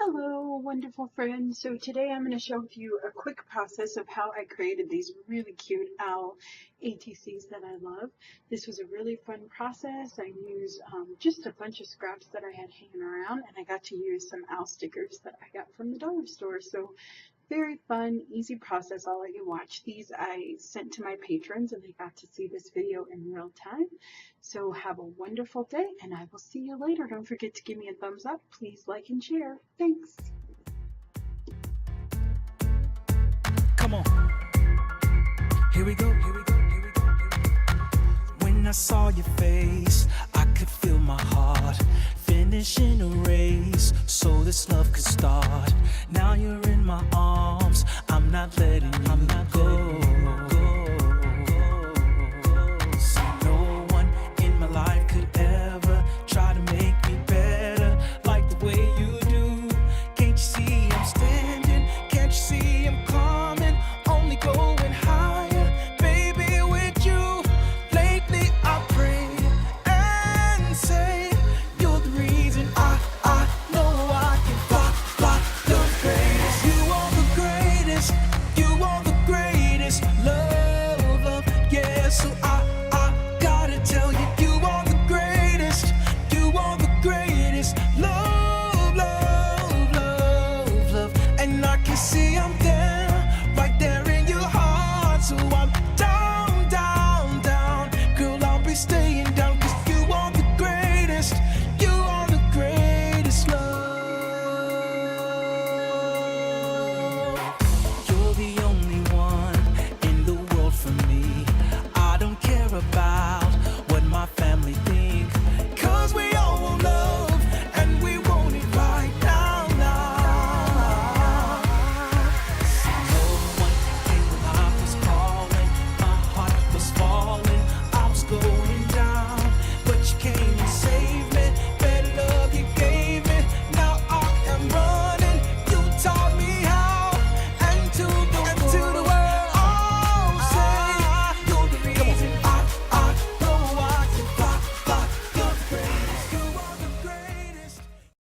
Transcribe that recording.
Hello, wonderful friends. So today I'm going to show you a quick process of how I created these really cute owl ATCs that I love. This was a really fun process. I used just a bunch of scraps that I had hanging around, and I got to use some owl stickers that I got from the dollar store. So very fun, easy process. I'll let you watch these. I sent to my patrons and they got to see this video in real time. So have a wonderful day and I will see you later. Don't forget to give me a thumbs up. Please like and share. Thanks. Come on. Here we go, here we go, here we go, here we go. When I saw your face, I could feel my heart finishing a race so this love could start. Now you're in my arms, I'm not letting you